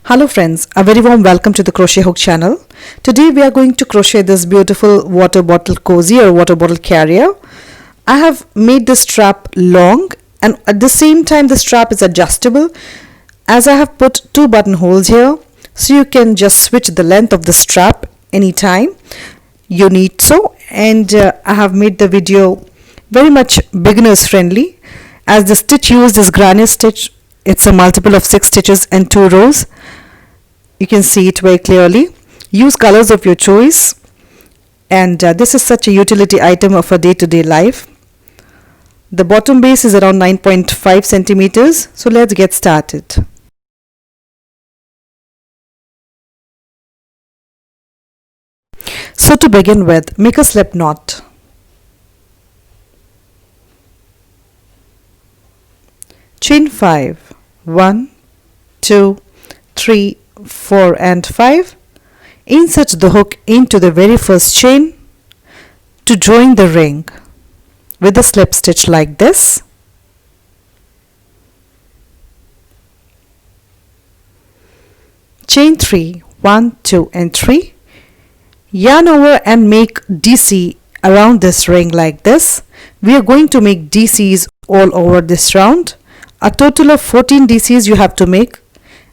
Hello friends, a very warm welcome to the Crochet Hook channel. Today we are going to crochet this beautiful water bottle cozy or water bottle carrier. I have made the strap long and at the same time the strap is adjustable as I have put two buttonholes here, so you can just switch the length of the strap anytime you need so. And I have made the video very much beginners friendly as the stitch used is granny stitch. It's a multiple of 6 stitches and 2 rows. You can see it very clearly. Use colors of your choice, and this is such a utility item of a day-to-day life. The bottom base is around 9.5 centimeters, so let's get started. So to begin with, make a slip knot. Chain 5. 1, 2, 3, 4 and 5. Insert the hook into the very first chain to join the ring with a slip stitch like this. Chain 3, 1, 2 and 3. Yarn over and make DC around this ring like this. We are going to make DCs all over this round. A total of 14 DCs you have to make,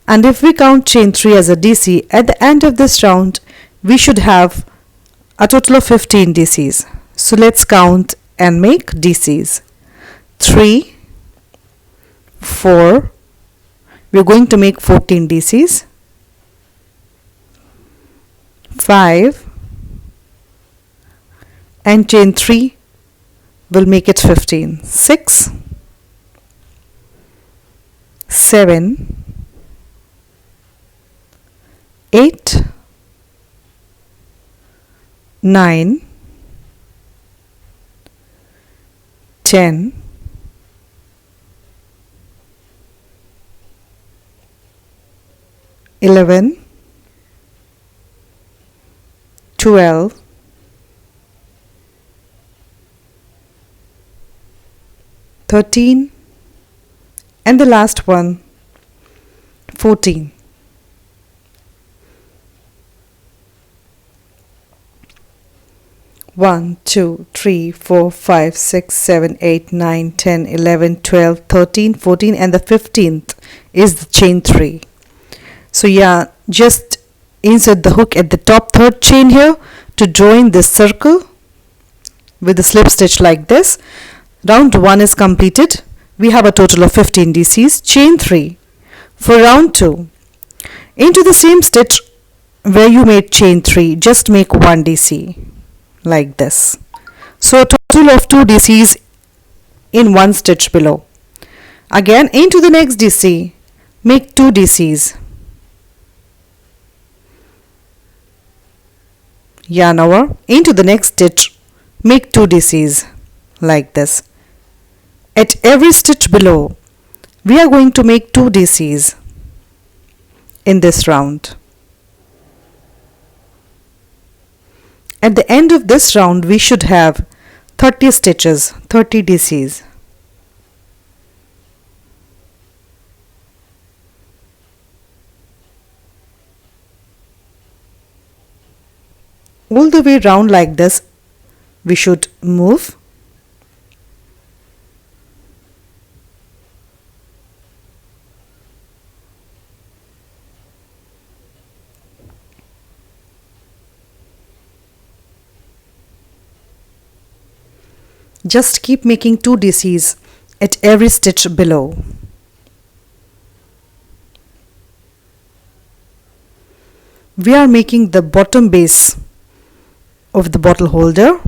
and if we count chain 3 as a DC, at the end of this round we should have a total of 15 DCs. So let's count and make DCs. 3, 4, we're going to make 14 DCs, 5, and chain 3 will make it 15, 6, 7, 8, 9, 10, 11, 12, 13, and the last one 14. One, 2, 3, 4, 5, 6, 7, 8, 9, 10, 11, 12, 13, 14, and the 15th is the chain 3. So yeah, just insert the hook at the top third chain here to join this circle with a slip stitch like this. Round 1 is completed. We have a total of 15 DCs. Chain 3 for round 2. Into the same stitch where you made chain 3, just make 1 DC like this. So a total of 2 DCs in one stitch below. Again, into the next DC, make 2 DCs. Yarn over, into the next stitch, make 2 DCs like this. At every stitch below, we are going to make 2 DCs in this round. At the end of this round, we should have 30 stitches, 30 DCs. All the way round like this, we should move. Just keep making 2 DCs at every stitch below. We are making the bottom base of the bottle holder.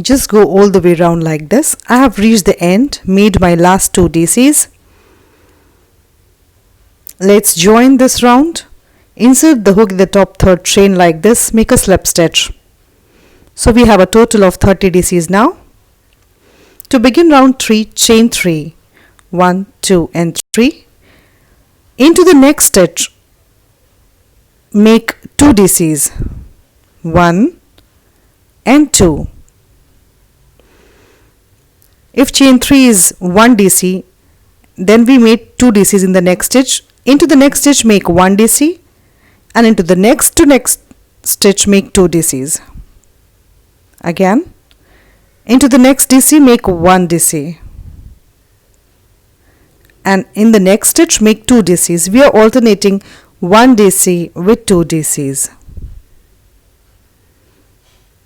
Just go all the way around like this. I have reached the end, made my last 2 DCs. Let's join this round. Insert the hook in the top third chain like this, make a slip stitch. So we have a total of 30 DCs now. To begin round 3, chain 3, 1, 2 and 3. Into the next stitch, make 2 DCs, 1 and 2. If chain 3 is 1 DC, then we made 2 DCs in the next stitch. Into the next stitch make 1 DC, and into the next to next stitch make 2 DCs. Again, into the next DC make 1 DC, and in the next stitch make 2 DCs. We are alternating 1 DC with 2 DCs.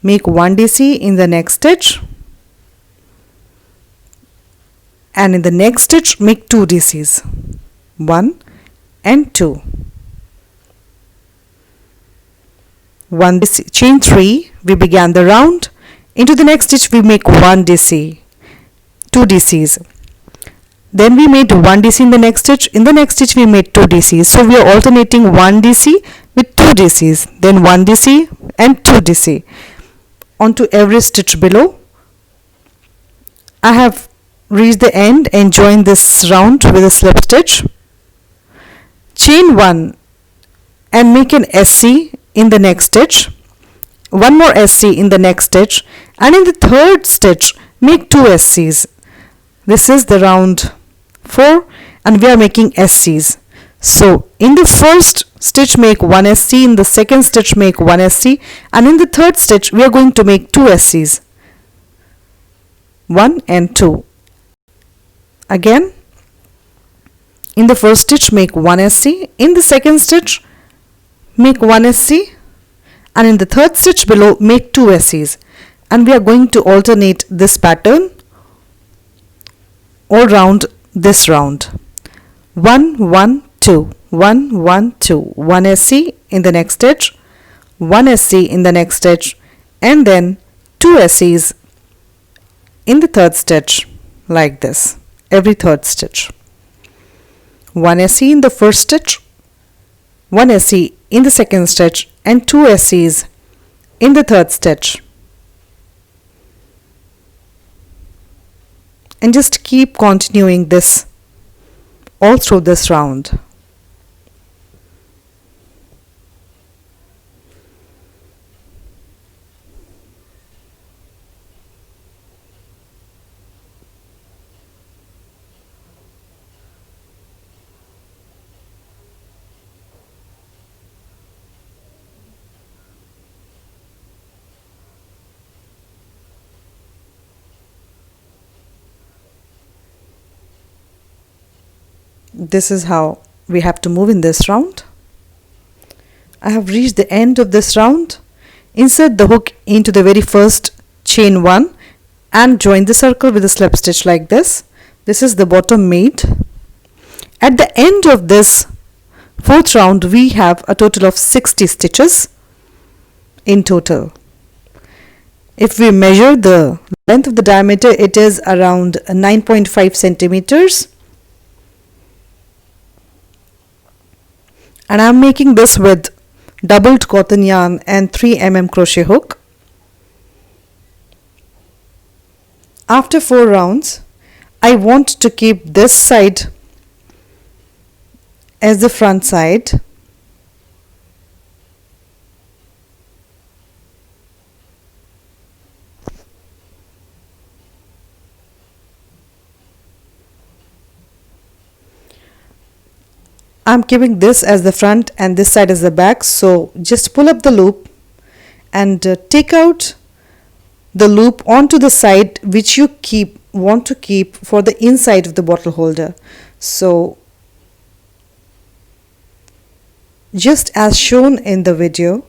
Make 1 DC in the next stitch, and in the next stitch make 2 DCs, 1 and 2. 1 DC, chain 3, we began the round. Into the next stitch we make 1 DC, 2 DCs. Then we made 1 DC in the next stitch. In the next stitch we made 2 DCs. So we are alternating 1 DC with 2 DCs, then 1 DC and 2 DC onto every stitch below. I have reached the end and joined this round with a slip stitch. Chain 1 and make an SC in the next stitch, 1 more SC in the next stitch, and in the third stitch make 2 SCs. This is the round 4 and we are making SCs. So in the first stitch make 1 SC, in the second stitch make 1 SC, and in the third stitch we are going to make 2 SCs, 1 and 2. Again, in the first stitch make 1 SC, in the second stitch make 1 SC, and in the third stitch below make 2 SCs, and we are going to alternate this pattern all round this round. 1 1 2, 1 1 2, 1 SC in the next stitch, 1 SC in the next stitch, and then 2 SCs in the third stitch, like this, every third stitch. 1 SC in the first stitch, 1 SC in the second stitch, and 2 SCs in the third stitch. And just keep continuing this all through this round. This is how we have to move in this round. I have reached the end of this round. Insert the hook into the very first chain 1 and join the circle with a slip stitch like this. This is the bottom made. At the end of this fourth round we have a total of 60 stitches in total. If we measure the length of the diameter, it is around 9.5 centimeters. And I am making this with doubled cotton yarn and 3 mm crochet hook. After 4 rounds, I want to keep this side as the front side. I'm keeping this as the front and this side as the back, so just pull up the loop and take out the loop onto the side which you want to keep for the inside of the bottle holder. So just as shown in the video,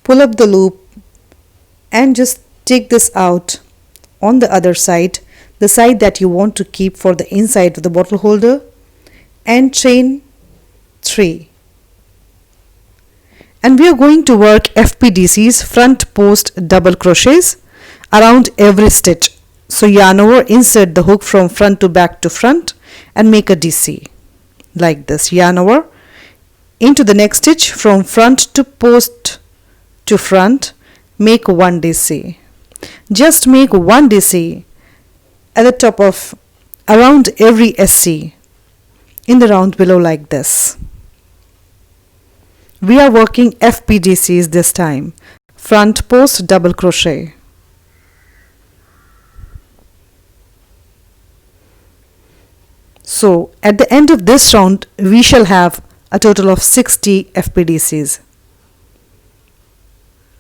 pull up the loop and just take this out on the other side, the side that you want to keep for the inside of the bottle holder, and chain 3. And we are going to work FPDCs, front post double crochets, around every stitch. So yarn over, insert the hook from front to back to front and make a DC like this. Yarn over into the next stitch, from front to post to front, make 1 DC. Just make 1 DC at the top of around every SC in the round below like this. We are working FPDCs this time, front post double crochet. So at the end of this round we shall have a total of 60 FPDCs.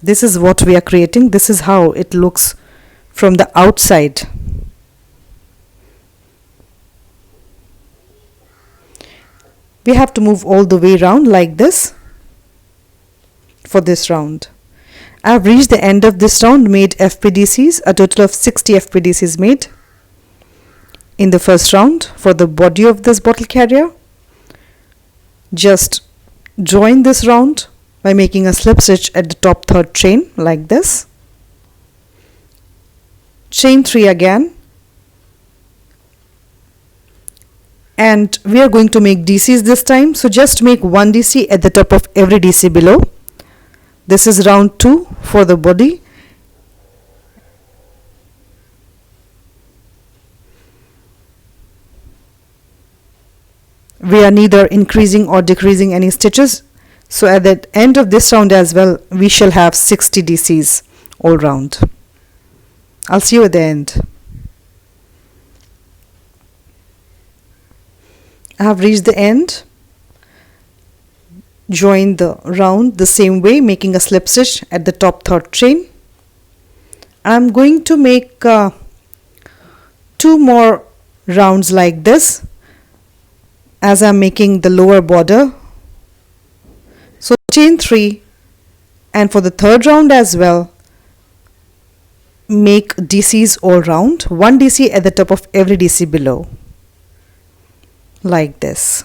This is what we are creating. This is how it looks from the outside. We have to move all the way around like this for this round. I have reached the end of this round, made FPDCs, a total of 60 FPDCs made in the first round for the body of this bottle carrier. Just join this round by making a slip stitch at the top third chain like this. Chain 3 again, and we are going to make DCs this time, so just make one DC at the top of every DC below. This is round 2 for the body. We are neither increasing or decreasing any stitches, so at the end of this round as well we shall have 60 DCs all round. I'll see you at the end. I have reached the end. Join the round the same way, making a slip stitch at the top third chain. I'm going to make 2 more rounds like this as I'm making the lower border. So chain 3, and for the third round as well make DCs all round, 1 DC at the top of every DC below like this.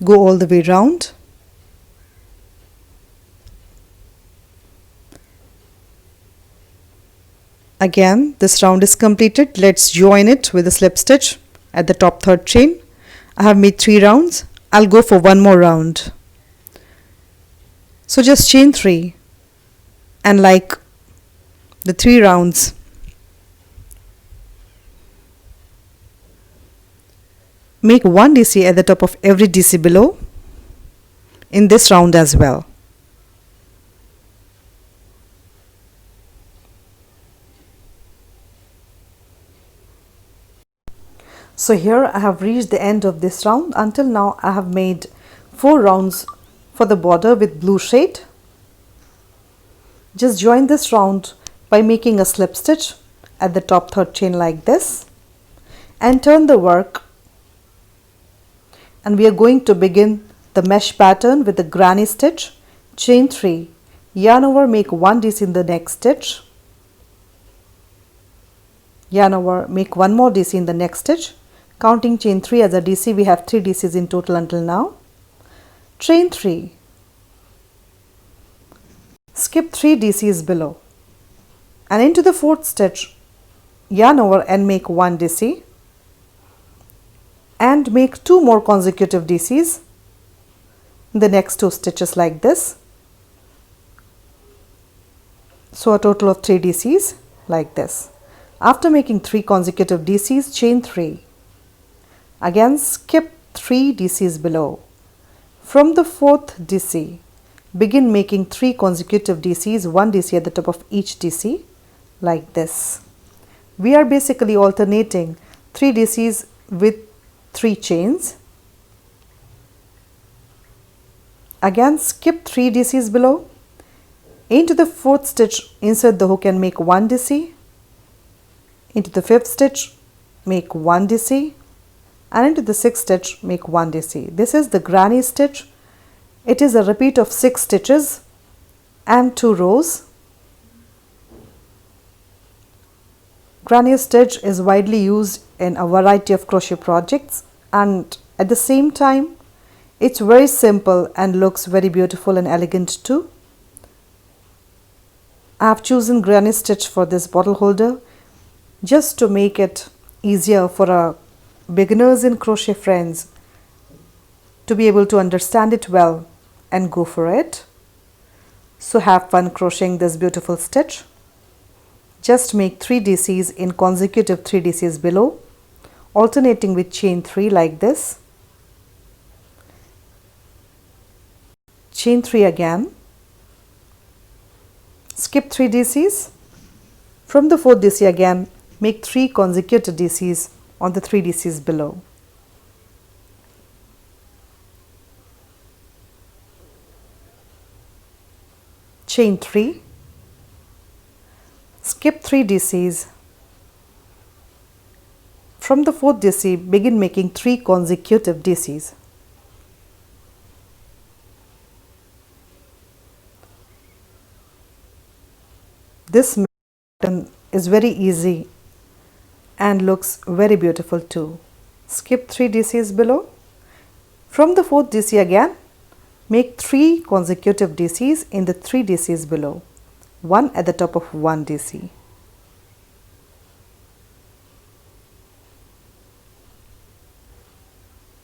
Go all the way round. Again, this round is completed. Let's join it with a slip stitch at the top third chain. I have made 3 rounds. I'll go for 1 more round. So just chain 3, and like the 3 rounds, make 1 DC at the top of every DC below in this round as well. So here I have reached the end of this round. Until now I have made 4 rounds for the border with blue shade. Just join this round by making a slip stitch at the top third chain like this, and turn the work, and we are going to begin the mesh pattern with the granny stitch. Chain 3, yarn over, make 1 DC in the next stitch, yarn over, make 1 more DC in the next stitch. Counting chain 3 as a DC, we have 3 DCs in total until now. Chain 3, skip 3 DCs below, and into the 4th stitch yarn over and make 1 DC, and make 2 more consecutive DCs in the next 2 stitches like this. So a total of 3 DCs like this. After making 3 consecutive DCs, chain 3, again skip 3 DCs below. From the 4th DC, begin making 3 consecutive DCs, 1 DC at the top of each DC like this. We are basically alternating 3 DCs with 3 chains. Again skip 3 DCs below. Into the 4th stitch insert the hook and make 1 DC. Into the 5th stitch make 1 DC, and into the 6th stitch make 1 DC. This is the granny stitch. It is a repeat of 6 stitches and 2 rows. Granny stitch is widely used in a variety of crochet projects, and at the same time it's very simple and looks very beautiful and elegant too. I have chosen granny stitch for this bottle holder just to make it easier for our beginners in crochet friends to be able to understand it well and go for it. So have fun crocheting this beautiful stitch. Just make 3 DCs in consecutive 3 DCs below, alternating with chain 3 like this. chain 3 again, skip 3 DCs. From the 4th DC again, make 3 consecutive DCs on the 3 DCs below. Chain 3, skip 3 DCs. From the 4th DC, begin making 3 consecutive DCs. This pattern is very easy and looks very beautiful too. Skip 3 DCs below. From the 4th DC again, make 3 consecutive DCs in the 3 DCs below, one at the top of 1 DC.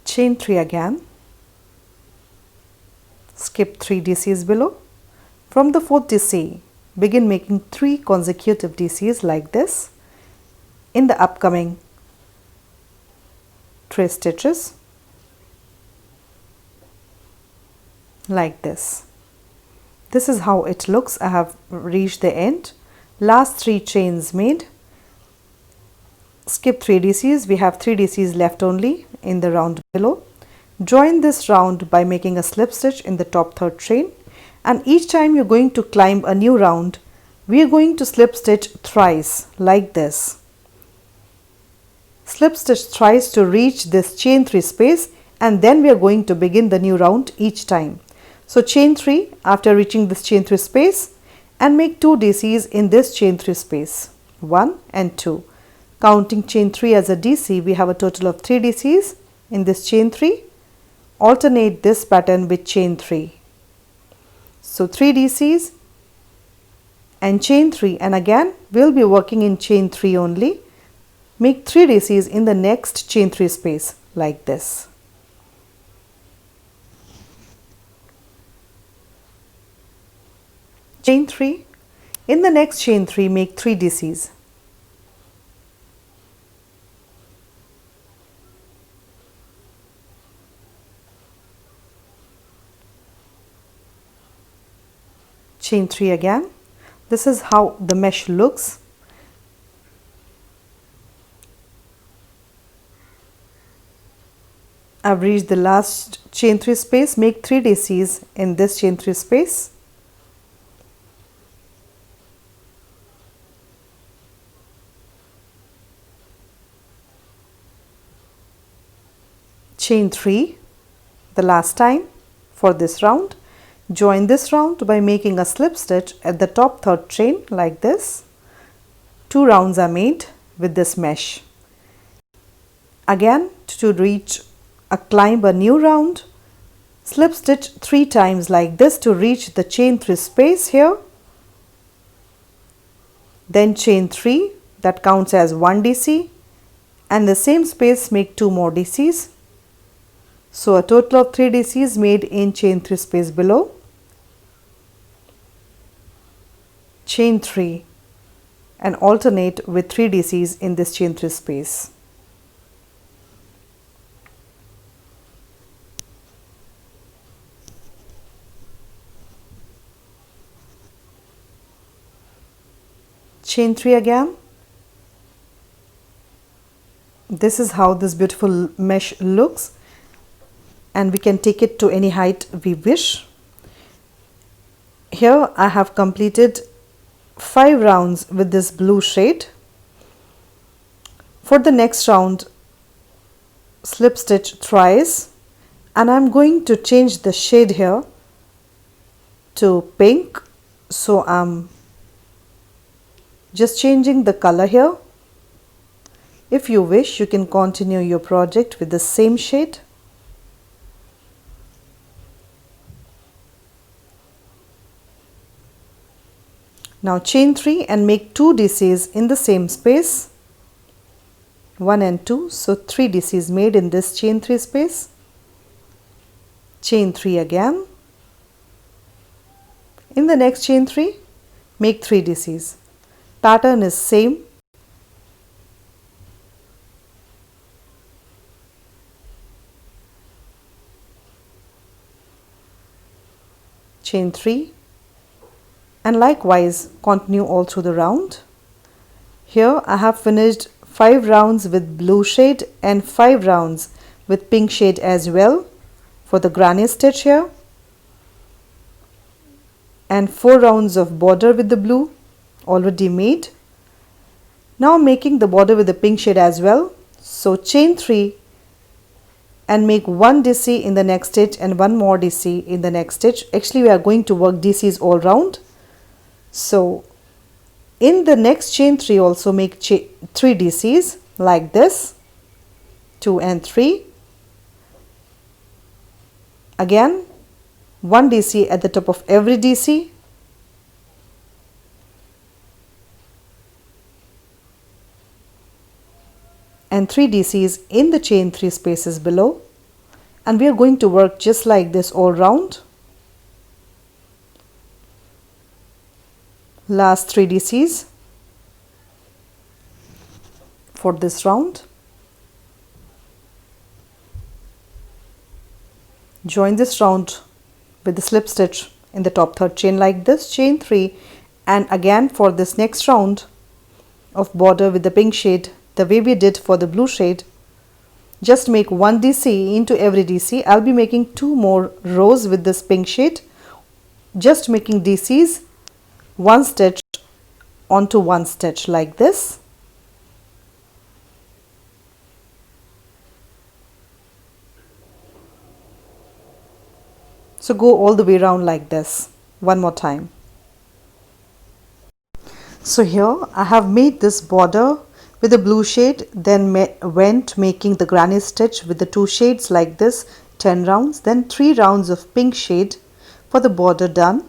Chain 3 again, skip 3 DCs below. From the 4th DC, begin making 3 consecutive DCs like this in the upcoming 3 stitches, like this. This is how it looks. I have reached the end. Last 3 chains made. Skip 3 DCs. We have 3 DCs left only in the round below. Join this round by making a slip stitch in the top 3rd chain, and each time you're going to climb a new round, we are going to slip stitch thrice like this. Slip stitch thrice to reach this chain 3 space, and then we are going to begin the new round each time. So chain 3 after reaching this chain 3 space, and make 2 DCs in this chain 3 space, 1 and 2. Counting chain 3 as a DC, we have a total of 3 DCs in this chain 3. Alternate this pattern with chain 3. So 3 DCs and chain 3, and again we'll be working in chain 3 only. Make 3 DCs in the next chain 3 space like this. Chain 3. In the next chain 3, make 3 DCs. Chain 3 again. This is how the mesh looks. I've reached the last chain 3 space. Make 3 DCs in this chain 3 space. Chain 3 the last time for this round. Join this round by making a slip stitch at the top 3rd chain like this. 2 rounds are made with this mesh. Again, to reach climb a new round, slip stitch 3 times like this to reach the chain 3 space here. Then chain 3, that counts as 1 DC, and the same space make 2 more DCs. So a total of 3 DCs made in chain 3 space below. Chain 3 and alternate with 3 DCs in this chain 3 space. Chain 3 again. This is how this beautiful mesh looks, and we can take it to any height we wish. Here I have completed 5 rounds with this blue shade. For the next round, slip stitch thrice, and I'm going to change the shade here to pink. So I'm just changing the color here. If you wish, you can continue your project with the same shade. Now chain 3 and make 2 DCs in the same space, 1 and 2, so 3 DCs made in this chain 3 space. Chain 3 again. In the next chain 3, make 3 DCs. Pattern is same. chain 3, and likewise continue all through the round. Here I have finished 5 rounds with blue shade and 5 rounds with pink shade as well for the granny stitch here, and 4 rounds of border with the blue already made. Now making the border with the pink shade as well. So chain 3 and make 1 DC in the next stitch and 1 more DC in the next stitch. Actually we are going to work DCs all round. So in the next chain 3 also make 3 DCs like this, 2 and 3. Again 1 DC at the top of every DC. And 3 DCs in the chain 3 spaces below, and we are going to work just like this all round. Last 3 DCs for this round. Join this round with the slip stitch in the top third chain like this, chain 3, and again for this next round of border with the pink shade, the way we did for the blue shade, just make 1 DC into every DC. I'll be making 2 more rows with this pink shade, just making DCs 1 stitch onto 1 stitch like this. So go all the way around like this one more time. So here I have made this border with the blue shade, then went making the granny stitch with the 2 shades like this, 10 rounds, then 3 rounds of pink shade for the border done.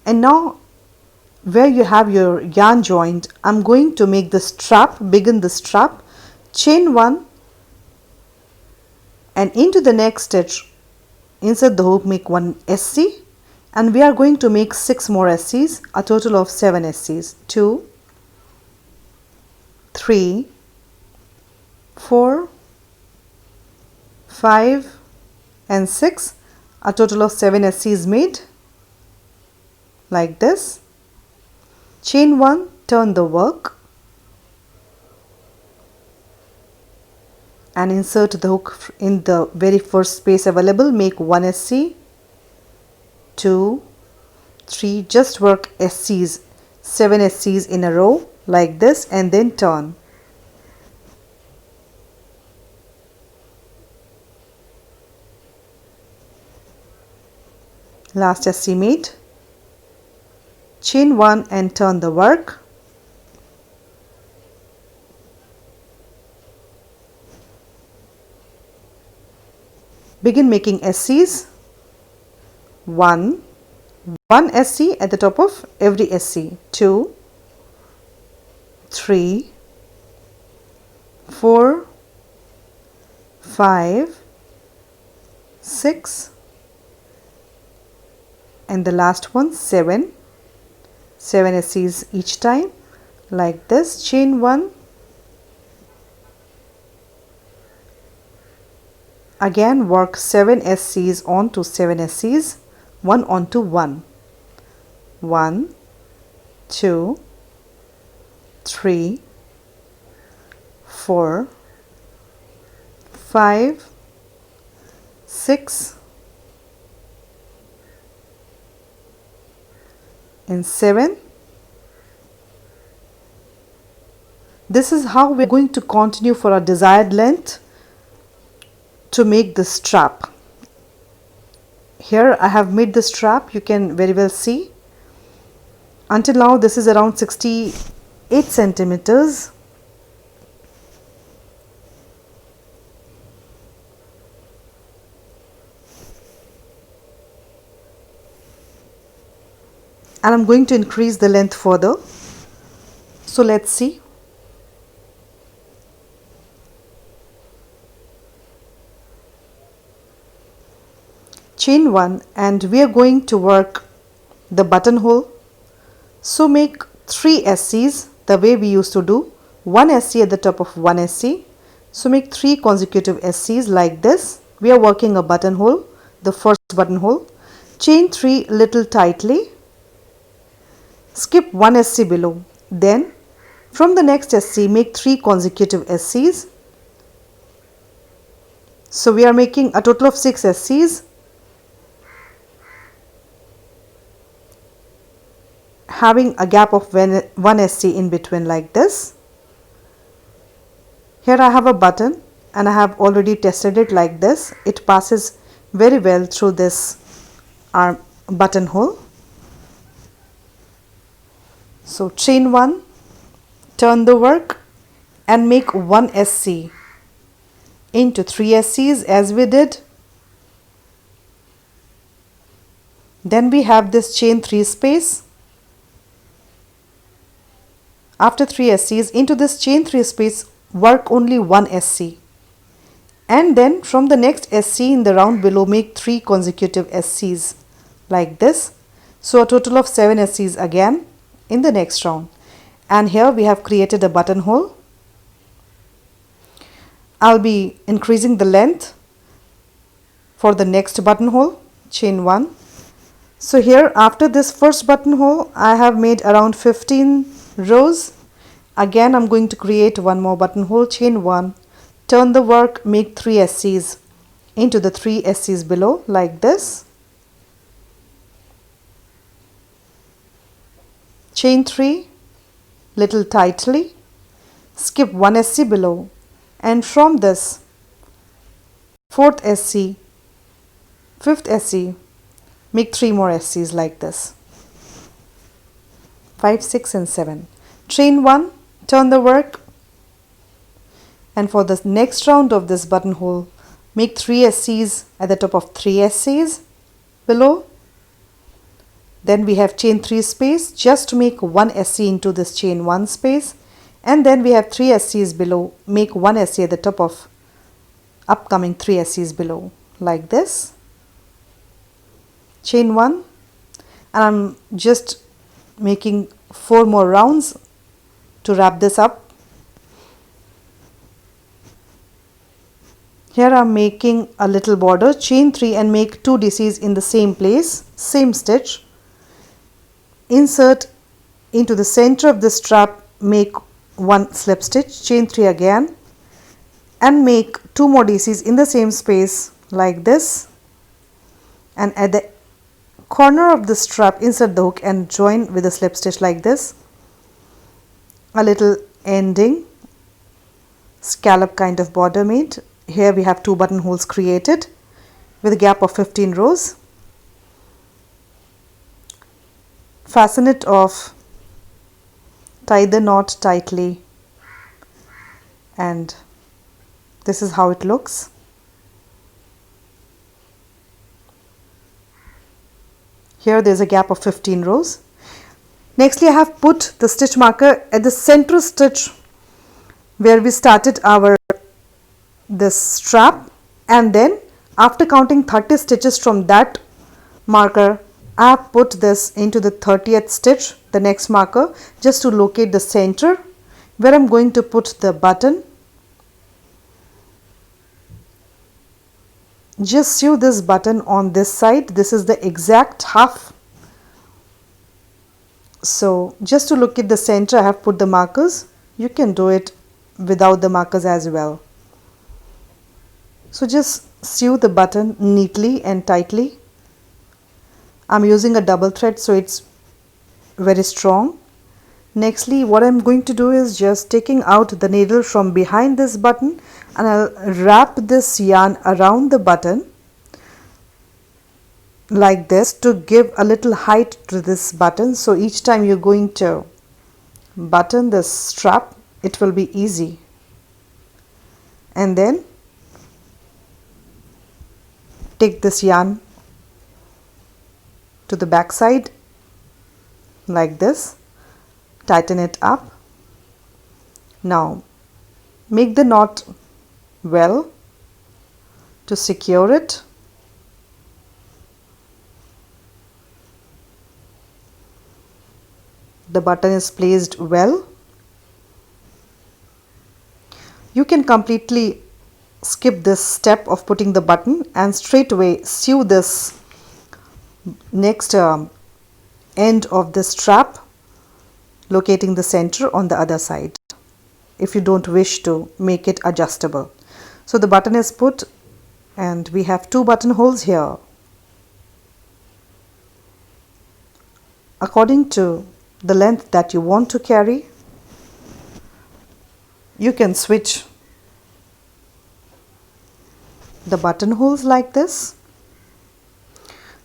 And now where you have your yarn joint, I'm going to make the strap, begin the strap, chain 1 and into the next stitch insert the hook, make 1 SC, and we are going to make 6 more SCs, a total of 7 SCs, 2, 3, 4, 5 and 6, a total of 7 SCs made like this. Chain 1, turn the work and insert the hook in the very first space available, make 1 SC, 2, 3, just work SCs, 7 SCs in a row like this, and then turn. Last SC made, chain 1 and turn the work. Begin making SCs, 1 SC at the top of every SC, 2, 3, 4, 5, 6 and the last one 7 SCs each time like this. Chain 1, again work 7 SCs onto 7 SCs, 1 onto 1, 1, 2, 3, 4, 5, 6 and 7. This is how we're going to continue for our desired length to make the strap. Here I have made the strap, you can very well see. Until now this is around 68 centimeters. And I'm going to increase the length further. So let's see. Chain 1 and we are going to work the buttonhole. So make 3 SCs the way we used to do, 1 SC at the top of 1 SC. So make 3 consecutive SCs like this. We are working a buttonhole, the first buttonhole. chain 3 little tightly, skip 1 SC below, then from the next SC make 3 consecutive SCs. So we are making a total of 6 SCs, having a gap of 1 SC in between like this. Here I have a button and I have already tested it like this. It passes very well through this arm buttonhole. So chain 1, turn the work and make 1 SC into 3 SCs as we did. Then we have this chain 3 space. After 3 SCs, into this chain 3 space work only 1 SC, and then from the next SC in the round below make 3 consecutive SCs like this. So a total of 7 SCs again in the next round, and here we have created a buttonhole. I'll be increasing the length for the next buttonhole, chain 1. So here after this first buttonhole I have made around 15 rows. Again I'm going to create one more buttonhole, chain 1, turn the work, make 3 SCs into the 3 SCs below like this. Chain 3 little tightly, skip 1 SC below, and from this 4th SC, 5th SC, make 3 more SCs like this, 5, 6 and 7. Chain 1, turn the work, and for the next round of this buttonhole make 3 SCs at the top of 3 SCs below. Then we have chain 3 space just to make 1 SC into this chain 1 space, and then we have 3 SCs below, make 1 SC at the top of upcoming 3 SCs below like this. Chain 1, and I'm just making 4 more rounds to wrap this up. Here I'm making a little border, chain 3 and make 2 DCs in the same place, same stitch. Insert into the center of the strap, make 1 slip stitch, chain 3 again, and make 2 more DCs in the same space like this, and at the corner of the strap insert the hook and join with a slip stitch like this. A little ending scallop kind of border made. Here we have 2 buttonholes created with a gap of 15 rows. Fasten it off, tie the knot tightly, and this is how it looks. Here there is a gap of 15 rows. Nextly I have put the stitch marker at the center stitch where we started this strap, and then after counting 30 stitches from that marker I have put this into the 30th stitch, the next marker, just to locate the center where I'm going to put the button. Just sew this button on this side. This is the exact half. So just to look at the center I have put the markers. You can do it without the markers as well. So just sew the button neatly and tightly. I'm using a double thread so it's very strong. Nextly what I'm going to do is just taking out the needle from behind this button, and I'll wrap this yarn around the button like this to give a little height to this button. So each time you're going to button this strap it will be easy. And then take this yarn to the back side like this, tighten it up. Now make the knot well to secure it. The button is placed well. You can completely skip this step of putting the button and straight away sew this next end of the strap, locating the center on the other side if you don't wish to make it adjustable. So the button is put and we have 2 buttonholes here. According to the length that you want to carry, you can switch the buttonholes like this.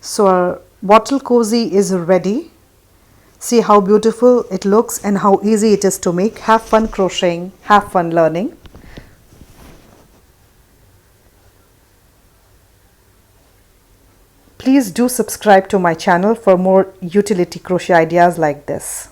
So our bottle cozy is ready. See how beautiful it looks and how easy it is to make. Have fun crocheting, have fun learning. Please do subscribe to my channel for more utility crochet ideas like this.